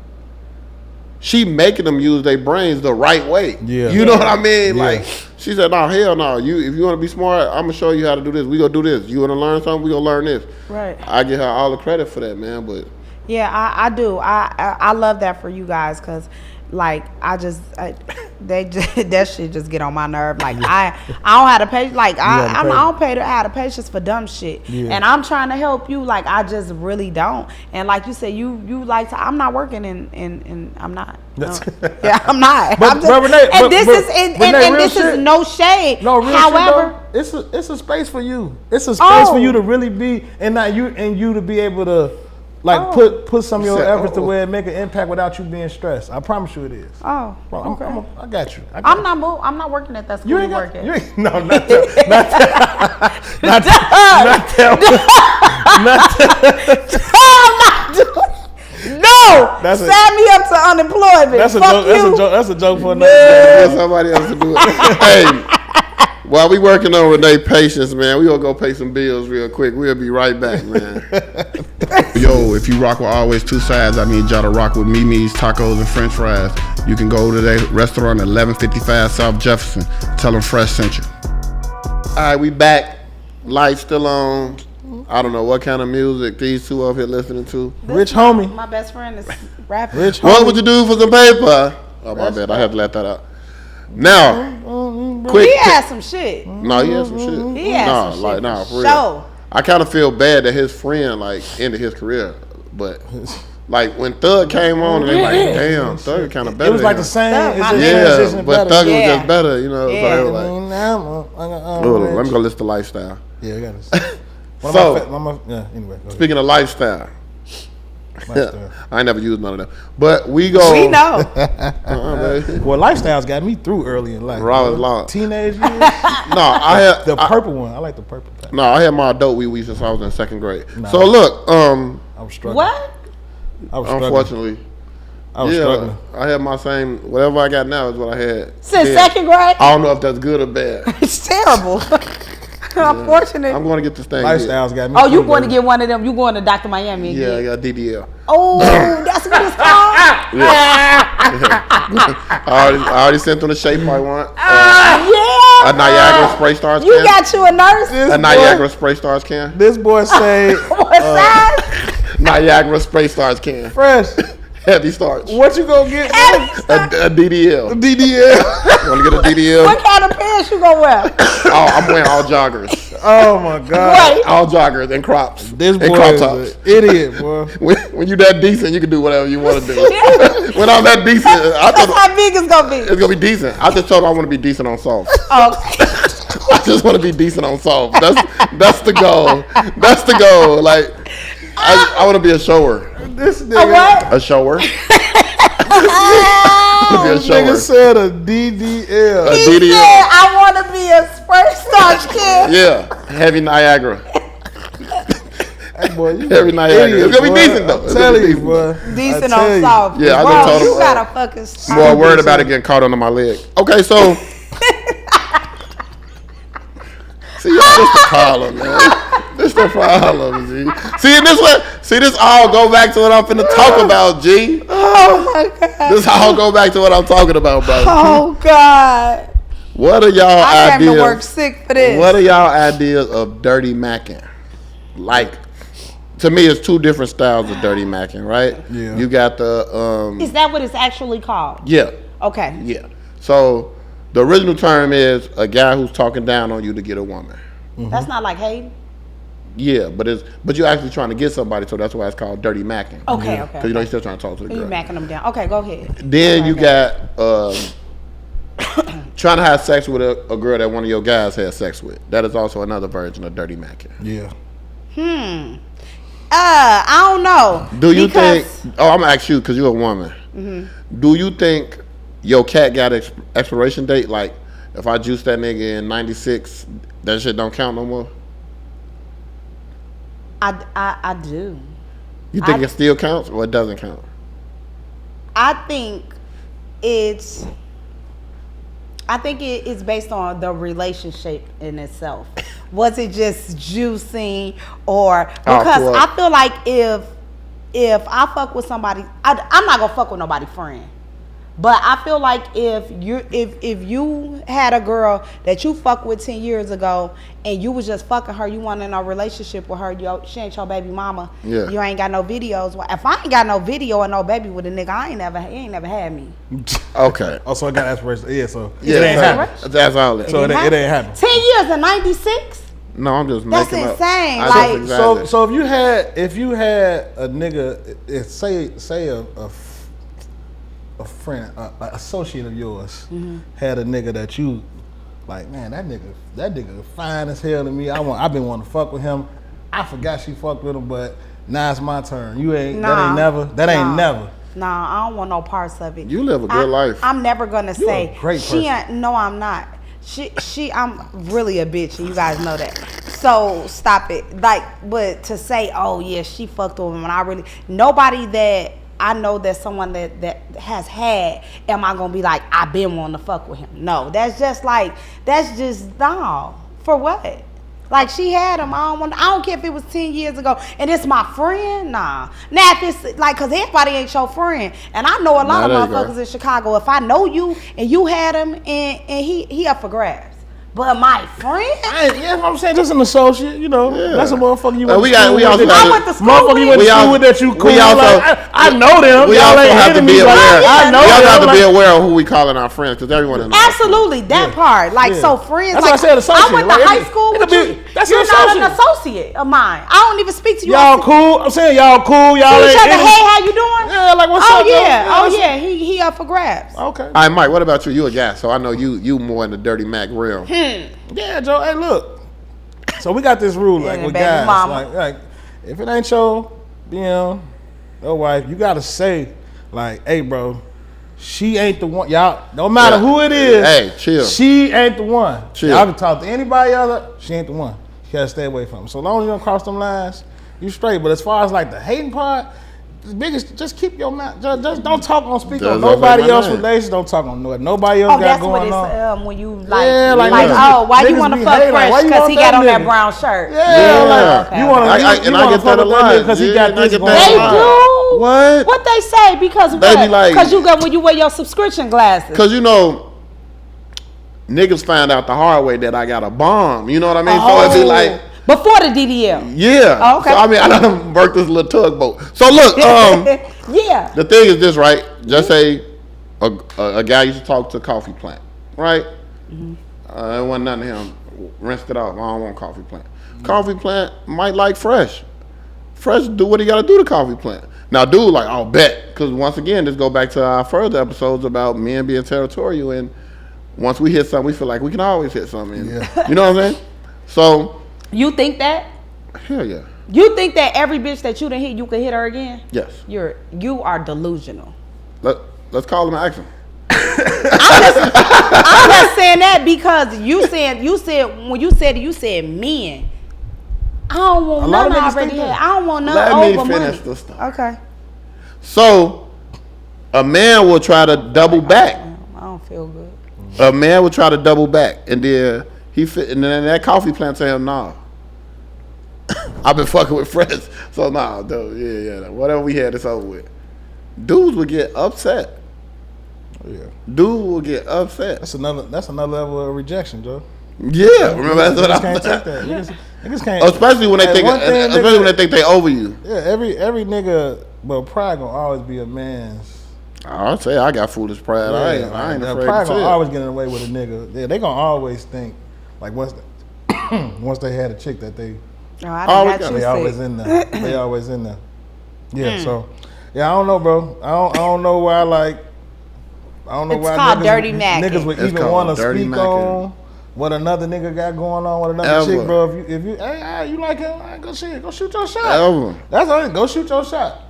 S1: she making them use their brains the right way.
S3: Yeah.
S1: You know what I mean?
S3: Yeah.
S1: Like she said, no, hell no. If you want to be smart, I'm gonna show you how to do this. We gonna do this. You wanna learn something? We gonna learn this.
S2: Right.
S1: I give her all the credit for that, man. But
S2: yeah, I do. I love that for you guys because like that shit just get on my nerve. Like I don't have the patience. Like I don't have the patience for dumb shit. Yeah. And I'm trying to help you. Like I just really don't. And like you said, you like to. I'm not working in I'm not. No. Yeah, I'm not. This is no shade.
S3: No, real
S2: however,
S3: shit, it's a space for you. It's a space for you to really be and not you and you to be able to. Like put some of your efforts to where it make an impact without you being stressed. I promise you it is.
S2: Oh,
S3: bro,
S2: okay.
S3: I got you.
S2: I'm not working at that school.
S3: You ain't
S2: working.
S3: No, not that. No,
S2: sign me up to unemployment.
S3: That's a joke. That's a joke for another
S1: day. Somebody else to do it. Hey. While we working on Renee Patience, man, we gonna go pay some bills real quick. We'll be right back, man. Yo, if you rock with Always Two Sides, I need y'all to rock with Mimi's Tacos and French Fries. You can go to their restaurant at 1155 South Jefferson. Tell them Fresh sent you. All right, we back. Lights still on. I don't know what kind of music these two up here listening to.
S3: Rich homie.
S2: My best friend is rapping.
S3: Rich
S1: What
S3: homie.
S1: would you do for some paper? Oh, my bad. I have to let that out. Now, quick.
S2: He had some shit.
S1: No, he had some shit.
S2: He had
S1: Nah,
S2: some
S1: like,
S2: shit.
S1: nah, for real.
S2: Sure.
S1: I kind of feel bad that his friend, like, ended his career. But, like, when Thug came on, and they like, damn, Thug kind of better
S3: It was
S1: than
S3: like the
S1: him.
S3: same.
S2: Thug,
S3: It's
S2: my
S3: just
S2: nigga.
S3: transition
S1: Yeah, but
S3: better.
S1: Thug was
S2: Yeah.
S1: just better, you know.
S2: Yeah.
S1: So they were like, oh, let me go list the lifestyle.
S3: Yeah, we got this.
S1: So-
S3: Yeah, anyway. Go ahead.
S1: Speaking of lifestyle,
S3: Lifestyle.
S1: I ain't never used none of them. But we go.
S2: We know.
S1: Baby.
S3: Well, lifestyles got me through early in life.
S1: Raw
S3: bro.
S1: as law.
S3: Teenage years.
S1: No, I had
S3: The purple one. I like the purple pack.
S1: No, I had my adult wee since I was in second grade.
S3: Nah.
S1: So look,
S3: I was struggling.
S2: What?
S3: I was struggling.
S1: unfortunately,
S3: I was struggling.
S1: I had my same. Whatever I got now is what I had.
S2: Since
S1: then.
S2: second grade?
S1: I don't know if that's good or bad.
S2: It's terrible. Unfortunate.
S1: I'm going to get this thing.
S3: Lifestyles got me.
S2: Oh, you
S3: through,
S2: going to
S3: baby.
S2: get one of them? You going to Dr. Miami?
S1: Yeah, I
S2: again?
S1: got DDL.
S2: Oh, that's what it's called?
S1: I already sent them the shape I want.
S2: Yeah.
S1: A Niagara Spray Stars
S2: You
S1: can.
S2: got you a nurse?
S3: This
S1: A
S3: boy-
S1: Niagara Spray Stars can.
S3: This boy say,
S2: What size?
S1: Niagara Spray Stars can.
S3: fresh.
S1: Heavy starch.
S3: What you gonna get?
S1: A DDL.
S3: DDL.
S1: Want to get a DDL?
S2: What kind of pants you gonna wear?
S1: Oh, I'm wearing all joggers.
S3: Oh my God.
S2: Wait.
S1: All joggers and crops.
S3: This
S1: and
S3: boy
S1: crop
S3: is
S1: tops.
S3: an idiot, boy.
S1: When you that decent, you can do whatever you want to do. When I'm that decent, I
S2: That's
S1: thought
S2: how big it's gonna be.
S1: it's gonna be decent. I just told her I want to be decent on soft.
S2: Okay.
S1: I just want to be decent on soft. That's the goal. That's the goal. Like I want to be a shower.
S3: This
S2: A
S3: nigga,
S2: what?
S1: A shower.
S3: this
S1: Be a
S3: nigga
S1: shower.
S3: said a DDL.
S1: A
S2: He
S1: DDL.
S2: said, I want to be a spray starch kid.
S1: Yeah, heavy Niagara.
S3: Hey, boy, you
S1: Every
S3: an
S1: night
S3: idiot,
S1: it's gonna be
S3: boy.
S1: decent, though.
S3: I'm
S1: It's gonna
S3: telling
S1: be
S3: you,
S1: decent.
S3: boy.
S2: Decent
S3: I tell
S2: on
S3: you.
S2: soft.
S1: Yeah, I
S2: Bro,
S1: just told him,
S2: you got a fucking stop.
S1: More worried about it getting caught under my leg. Okay, so. See, this the problem, man. This the problem, G. See, this all go back to what I'm finna talk about, G.
S2: Oh my God.
S1: This all go back to what I'm talking about, bro.
S2: Oh God.
S1: What are y'all
S2: I came to work
S1: ideas?
S2: sick for this.
S1: What are y'all ideas of dirty macking? Like, to me, it's two different styles of dirty macking, right?
S3: Yeah.
S1: You got the
S2: Is that what it's actually called?
S1: yeah.
S2: Okay.
S1: Yeah. So the original term is a guy who's talking down on you to get a woman.
S2: That's not like hate.
S1: Yeah, but you're actually trying to get somebody, so that's why it's called dirty macking.
S2: Okay, okay.
S1: Because you know you're still trying to talk to the
S2: You
S1: girl.
S2: macking them down. Okay, go ahead.
S1: Then you
S2: Okay.
S1: got trying to have sex with a girl that one of your guys had sex with. That is also another version of dirty macking.
S3: Yeah.
S2: I don't know.
S1: Do you
S2: Because-
S1: think? Oh, I'm gonna ask you because you're a woman. Do you think your cat got expiration date? Like, if I juice that nigga in '96, that shit don't count no more.
S2: I do.
S1: You think
S2: I-
S1: it still counts or it doesn't count?
S2: I think it's based on the relationship in itself. Was it just juicing or because
S1: cool.
S2: I feel like if I fuck with somebody, I'm not gonna fuck with nobody friend. But I feel like if you had a girl that you fucked with 10 years ago and you was just fucking her, you want in a relationship with her, she ain't your baby mama.
S1: Yeah.
S2: You ain't got no videos. If I ain't got no video or no baby with a nigga, he ain't never had me.
S1: Okay.
S3: Also, I got aspiration. Yeah, so
S1: Yeah,
S3: it ain't happening.
S1: that's all it.
S3: So it ain't happening.
S2: 10 years in 96?
S1: No, I'm just
S2: That's
S1: making
S2: insane,
S1: up.
S2: like-
S1: Exactly.
S3: So if you had a nigga, say a friend, a associate of yours had a nigga that you like, man, that nigga fine as hell to me. I've been wanting to fuck with him. I forgot she fucked with him, but now it's my turn. That ain't never.
S2: Nah, I don't want no parts of it.
S1: You live a good life.
S2: I'm never gonna
S3: You a
S2: say
S3: great
S2: she
S3: person.
S2: ain't. No, I'm not. I'm really a bitch, and you guys know that. So stop it. Like, but to say, oh yeah, she fucked with him, and nobody that I know that someone that has had, am I gonna be like, I've been wanting to fuck with him? No, that's just no. For what? Like, she had him. I don't care if it was 10 years ago and it's my friend. Nah. Now if it's like, cause everybody ain't your friend, and I know a lot
S1: Nah,
S2: of
S1: there you
S2: motherfuckers in Chicago. If I know you and you had him and he up for grabs. But my friend?
S3: Yeah, what I'm saying, just an associate, you know.
S1: Yeah.
S3: That's a motherfucker you
S1: we
S3: went to school with.
S1: also
S2: I went to school
S3: Motherfucker you went
S2: with.
S3: to school with that you cool.
S1: we also-
S3: like, I know them.
S1: We
S3: Y'all
S1: also
S3: ain't
S1: have to
S3: enemies,
S1: be
S3: but
S1: aware.
S3: I know
S1: We also have
S3: them.
S1: to be
S3: Like,
S1: aware of who we calling our friends, because everyone is not.
S2: Absolutely, that part. Like,
S3: Yeah.
S2: so friends.
S3: That's
S2: like,
S3: why I said associate.
S2: I went
S3: Like,
S2: to high
S3: it-
S2: school
S3: it
S2: with
S3: could be-
S2: you.
S3: that's
S2: You're
S3: an
S2: not an
S3: associate.
S2: associate of mine. I don't even speak to you.
S3: y'all cool. I'm saying y'all cool. Y'all
S2: See
S3: ain't
S2: each other.
S3: enemies.
S2: Hey, how you doing?
S3: Yeah, like what's
S2: Oh
S3: up?
S2: yeah.
S3: bro?
S2: Oh
S3: what's-
S2: yeah. He up for grabs.
S3: Okay.
S1: All right, Mike, what about you? You a guy, so I know you more in the Dirty Mac realm.
S3: Yeah, Joe. Hey, look. So we got this rule, like
S2: Yeah,
S3: with
S2: baby
S3: guys,
S2: mama.
S3: like if it ain't your, your wife, you gotta say, like, hey, bro, she ain't the one. Y'all, no matter
S1: Yeah.
S3: who it is.
S1: Hey, chill.
S3: She ain't the one.
S1: Chill.
S3: Y'all can talk to anybody other. She ain't the one. You gotta stay away from her. So long as you don't cross them lines, you straight. But as far as like the hating part, the biggest, just keep your mouth. Just don't talk on speak on
S1: Just
S3: nobody
S1: like my
S3: else's
S1: name.
S3: relations. Don't talk on nobody else
S2: Oh,
S3: got
S2: that's what
S3: going
S2: it's
S3: on.
S2: when you like,
S3: Yeah, like
S2: like
S3: niggas
S2: oh,
S3: be-
S2: why you
S3: niggas
S2: want to
S3: be
S2: fuck
S3: hating, like,
S2: Fresh
S3: why you
S2: because
S3: want
S2: he
S3: that
S2: got on that
S3: nigga?
S2: brown shirt?
S3: Yeah, like
S2: okay.
S3: you want to,
S1: I
S3: you
S1: get
S3: want to
S1: that
S3: fuck
S1: a
S3: with that
S1: lot.
S3: nigga because he
S1: Yeah,
S3: got
S1: and I
S3: this
S1: get
S3: going
S1: that
S2: They
S1: a
S3: on.
S1: lot.
S2: do.
S1: What?
S2: What they say? Because
S1: They
S2: what?
S1: be like-
S2: Because you got when you wear your subscription glasses.
S1: Because, niggas found out the hard way that I got a bomb. You know what I mean? So it'd be like,
S2: before the DDL.
S1: yeah.
S2: Oh, okay.
S1: So, I mean, I done worked this little tugboat. So, look,
S2: Yeah.
S1: the thing is this, right? Just say a guy used to talk to a coffee plant, right? It wasn't nothing to him. Rinsed it off. I don't want coffee plant. Coffee plant might like Fresh. Fresh do what he got to do to coffee plant. Now, dude, like, I'll bet. Because once again, this go back to our further episodes about men being territorial. And once we hit something, we feel like we can always hit something.
S3: Yeah.
S1: You know what I'm saying? So,
S2: You think that?
S1: hell yeah.
S2: You think that every bitch that you done hit, you can hit her again?
S1: Yes.
S2: You are delusional.
S1: Let's call him and ask him.
S2: I'm just saying that because you said men. I don't want
S3: A lot
S2: none
S3: of
S2: I
S3: niggas
S2: already
S3: think
S2: had.
S3: that.
S2: I don't want none
S1: Let me
S2: over
S1: finish
S2: money.
S1: the stuff.
S2: Okay.
S1: So, a man will try to double back.
S2: I don't feel good.
S1: A man will try to double back, and then and then that coffee plant tell him, nah. I've been fucking with friends, so nah, dude, yeah, whatever we had, it's over with. Dudes will get upset.
S3: Yeah.
S1: Dude will get upset.
S3: That's another level of rejection, Joe.
S1: Yeah, remember that's what
S3: Niggas
S1: I'm
S3: can't take
S1: saying.
S3: that. Niggas can't.
S1: Especially when they
S3: Hey,
S1: think,
S3: one thing,
S1: especially when they think they over you.
S3: Yeah, every nigga, but pride gonna always be a man's.
S1: I'll say I got foolish pride. I ain't
S3: like,
S1: afraid
S3: pride
S1: to
S3: gonna
S1: say
S3: always
S1: it.
S3: get in the way with a nigga. Yeah, they gonna always think like once they had a chick that they
S2: Oh, I
S1: Always
S2: done got
S1: got-
S2: you
S3: they always
S2: sick.
S3: in there. They always in there. Yeah, so yeah, I don't know, bro. I don't know why I don't know
S2: It's
S3: why
S2: called dirty macking.
S3: niggas would
S1: It's
S3: even
S1: called
S3: want to
S1: dirty
S3: speak
S1: macking.
S3: on what another nigga got going on with another
S1: Ever.
S3: chick, bro. If you hey, you like him, go shoot your shot.
S1: Ever.
S3: That's all. Go shoot your shot.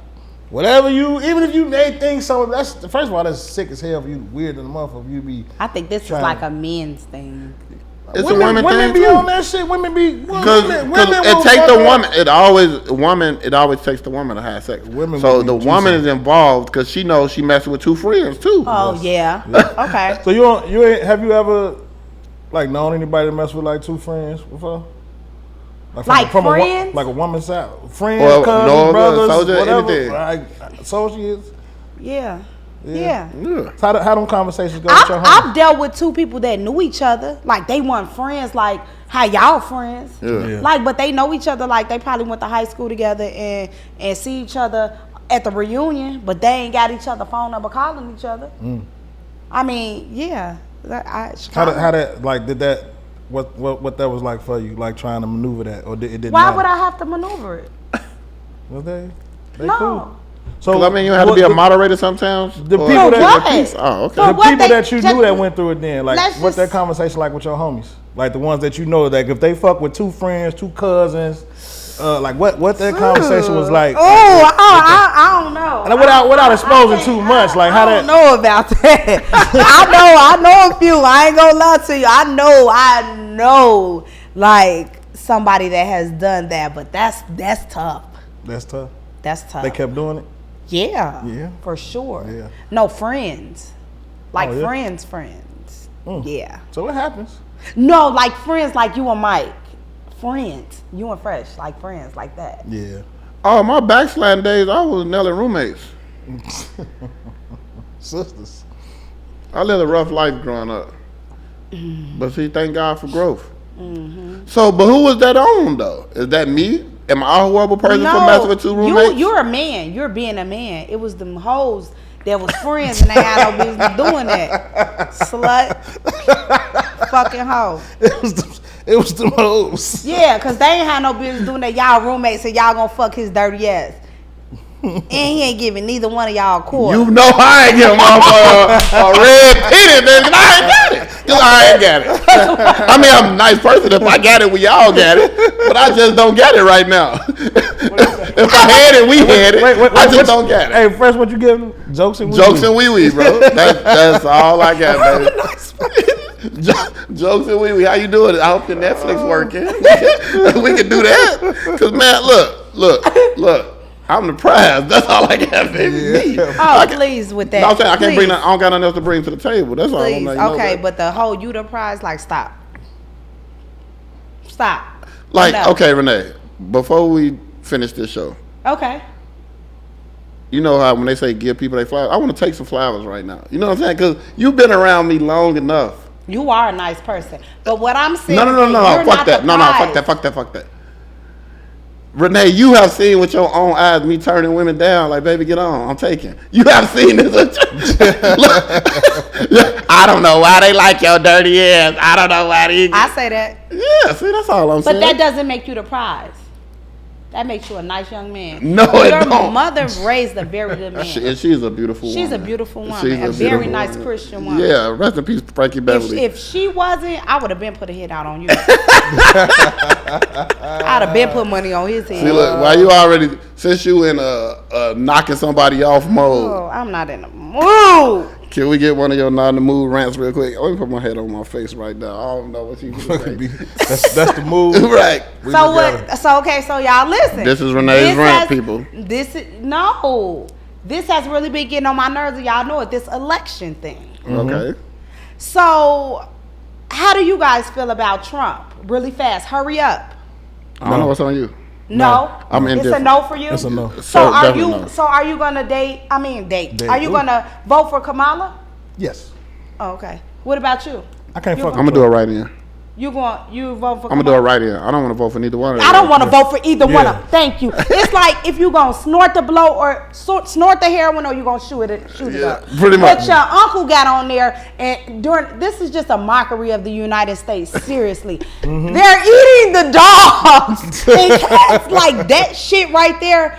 S3: Whatever even if you may think something, that's first of all, that's sick as hell. If you weird in the month, if you be
S2: I think this is
S3: Trying.
S2: like a men's thing.
S1: It's a women thing
S3: be
S1: too.
S3: on that shit. Women be
S1: Because
S3: women
S1: it
S3: will
S1: takes
S3: fuck
S1: the
S3: up.
S1: woman. It always takes the woman to have sex.
S3: Women
S1: So
S3: will be
S1: the woman
S3: juicy.
S1: is involved because she knows she messing with two friends too.
S2: Oh yeah. Okay.
S3: So you ain't have you ever like known anybody to mess with like two friends before?
S2: Like
S3: from
S2: friends?
S3: like a woman's side, friends,
S1: Or
S3: cousins,
S1: no,
S3: brothers,
S1: soldier,
S3: whatever,
S1: anything.
S3: like associates.
S2: Yeah.
S3: Yeah.
S2: Yeah.
S1: Yeah.
S3: So how them conversations go with your
S2: I've
S3: homies?
S2: dealt with two people that knew each other. Like they weren't friends. Like how y'all friends.
S1: Yeah.
S3: Yeah.
S2: Like, but they know each other. Like they probably went to high school together and see each other at the reunion. But they ain't got each other phone number calling each other. I mean, yeah.
S3: How that like did that? What that was like for you? Like trying to maneuver that, or it didn't?
S2: Why
S3: matter?
S2: would I have to maneuver it?
S3: Was they
S2: No.
S3: cool. So
S1: 'Cause, I mean, you have to be a moderator sometimes.
S3: the
S1: or-
S3: people
S2: For
S3: that-
S2: what?
S1: Oh, okay.
S2: For
S3: The
S2: what
S3: people
S2: they-
S3: that you
S2: just-
S3: knew that went through it then, like
S2: Let's
S3: what's that
S2: just-
S3: conversation like with your homies? Like the ones that you know, like if they fuck with two friends, two cousins, like what that conversation was like.
S2: I don't know.
S3: And without exposing too much, like how
S2: I
S3: that.
S2: don't know about that. I know a few. I ain't gonna lie to you. I know, like somebody that has done that, but that's tough.
S3: That's tough.
S2: That's tough.
S3: They kept doing it.
S2: Yeah.
S3: Yeah.
S2: For sure.
S3: Yeah.
S2: No friends. Like
S3: Oh, yeah?
S2: friends. Yeah.
S3: So what happens?
S2: No, like friends, like you and Mike. Friends. You and Fresh, like friends, like that.
S3: Yeah.
S1: Oh, my backsliding days, I was Nelly roommates.
S3: Sisters.
S1: I lived a rough life growing up. But see, thank God for growth. So, but who was that on though? Is that me? Am I a horrible person for messing with two roommates?
S2: You're a man. You're being a man. It was them hoes that was friends and they had no business doing that. Slut. Fucking hoe.
S3: It was the hoes.
S2: Yeah, because they ain't had no business doing that. Y'all roommates and y'all gonna fuck his dirty ass. And he ain't giving neither one of y'all a quarter.
S1: You know I ain't give a red penny, nigga. I ain't got it. Cause I ain't got it. I mean, I'm a nice person if I got it, we all got it. But I just don't get it right now. If I had it, we had it. I just don't get it.
S3: Hey, Fresh, what you giving? Jokes and
S1: Jokes and wee-wee, bro. That's all I got, baby. Jokes and wee-wee. How you doing? I hope the Netflix working. We can do that. Cause man, look. I'm the prize. That's all I got, baby.
S3: Yeah.
S2: Oh, please with that.
S1: No, I'm saying I can't bring
S2: Please.
S1: that. I don't got nothing else to bring to the table. That's all.
S2: Please,
S1: I'm
S2: okay, but the whole you the prize, like, stop.
S1: like,
S2: Enough.
S1: okay, Renee. Before we finish this show,
S2: Okay.
S1: you know how when they say give people their flowers, I want to take some flowers right now. You know what I'm saying? Because you've been around me long enough.
S2: You are a nice person, but what I'm saying,
S1: No.
S2: you're
S1: Fuck
S2: not
S1: that.
S2: the
S1: No.
S2: prize.
S1: Fuck that. Renee, you have seen with your own eyes me turning women down. Like, baby, get on. I'm taking. You have seen this. Look, I don't know why they like your dirty ass. I don't know why they.
S2: I say that,
S1: Yeah, see, that's all I'm
S2: but
S1: saying.
S2: that doesn't make you the prize. That makes you a nice young man.
S1: No, it
S2: Your
S1: don't.
S2: mother raised a very good man.
S1: She's a beautiful woman.
S2: She's a beautiful woman.
S1: She's
S2: A very
S1: beautiful
S2: nice
S1: woman.
S2: Christian woman.
S1: Yeah, rest in peace, Frankie Beverly.
S2: If she wasn't, I would have been put a hit out on you. I'd have been put money on his head.
S1: See, look, why you already, since you in knocking somebody off mode,
S2: Oh, I'm not in the mood.
S1: can we get one of your not in the mood rants real quick? Let me put my head on my face right now. I don't know what you can say.
S3: That's the move.
S1: Right.
S2: So what? So okay. So y'all listen.
S1: This is Renee's rant, people.
S2: This has really been getting on my nerves. And y'all know it. This election thing.
S1: Okay.
S2: So, how do you guys feel about Trump? Really fast. Hurry up.
S1: I don't know what's on you.
S2: No,
S1: I'm
S2: it's a
S1: indifferent.
S2: no for you.
S3: It's a no.
S2: So are
S1: definitely
S2: you?
S1: no.
S2: So are you gonna date?
S3: Date.
S2: Are you
S3: Ooh.
S2: gonna vote for Kamala?
S3: Yes.
S2: Oh, okay. What about you?
S3: I can't fuck.
S1: I'm gonna do it right in.
S2: You vote for?
S1: I'm gonna do it right in. I don't want to vote for neither one of them.
S2: I don't want to vote for either one
S3: Yeah.
S2: of them. Thank you. It's like if you gonna snort the blow or snort the heroin, or you gonna shoot it up.
S1: Pretty much.
S2: But your uncle got on there, and this is just a mockery of the United States. Seriously, they're eating the dogs and cats. Like that shit right there.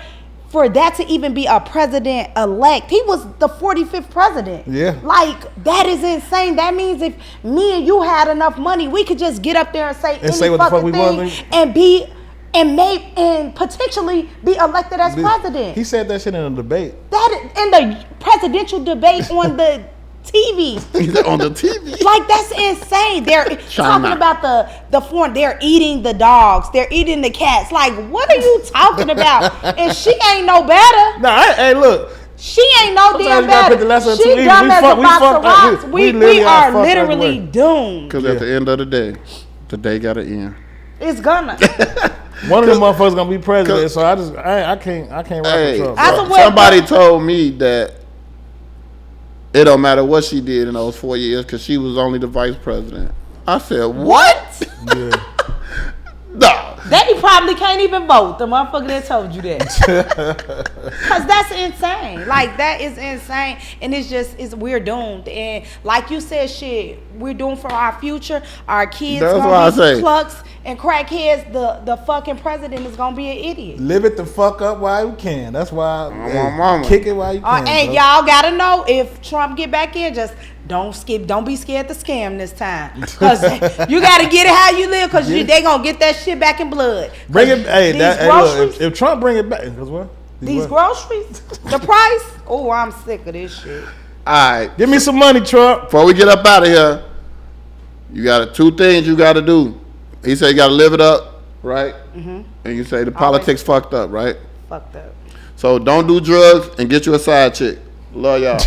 S2: For that to even be a president-elect, he was the 45th president.
S3: Yeah.
S2: Like, that is insane. That means if me and you had enough money, we could just get up there and say any
S3: say what the fuck
S2: fucking
S3: we
S2: thing
S3: want.
S2: and potentially be elected as president.
S3: He said that shit in a debate.
S2: That in the presidential debate on the TV.
S1: On the TV.
S2: Like, that's insane. They're
S1: China.
S2: talking about the foreign. They're eating the dogs. They're eating the cats. Like, what are you talking about? And she ain't no better.
S3: Nah, hey, look.
S2: She ain't no
S3: Sometimes
S2: damn
S3: you gotta
S2: better.
S3: put the lesser of
S2: She
S3: two evils.
S2: dumb
S3: We
S2: as
S3: fuck-
S2: a
S3: we
S2: box
S3: fuck-
S2: of rocks.
S3: we
S2: We
S3: literally are
S2: are
S3: fucked
S2: literally
S3: everywhere.
S2: doomed.
S1: Because at the end of the day gotta end.
S2: It's gonna.
S3: One of them motherfuckers gonna be president, so I can't rock
S1: Hey,
S3: with Trump.
S2: I-
S3: bro.
S1: somebody told me that it don't matter what she did in those 4 years because she was only the vice president. I said, what?
S3: Yeah.
S1: No.
S2: They probably can't even vote. The motherfucker that told you that. Cause that's insane. Like, that is insane. And we're doomed. And like you said, shit, we're doomed for our future. Our kids
S1: That's why I
S2: gonna
S1: say.
S2: be clucks and crackheads. The fucking president is gonna be an idiot.
S3: Live it the fuck up while you can. That's why.
S1: my mama.
S3: Kick it while you can.
S2: And
S3: bro.
S2: y'all gotta know, if Trump get back in, just don't be scared to scam this time. Cause you gotta get it how you live, cause they gonna get that shit back in blood.
S3: Bring it. Hey,
S2: these
S3: look,
S2: groceries,
S3: if Trump bring it back, cause what?
S2: these groceries, the price. Oh, I'm sick of this shit.
S1: All right.
S3: Give me some money, Trump.
S1: Before we get up out of here, you got two things you got to do. He said you got to live it up, right? Mm-hmm. And you say the politics fucked up, right?
S2: Fucked up.
S1: So don't do drugs and get you a side chick. Love y'all.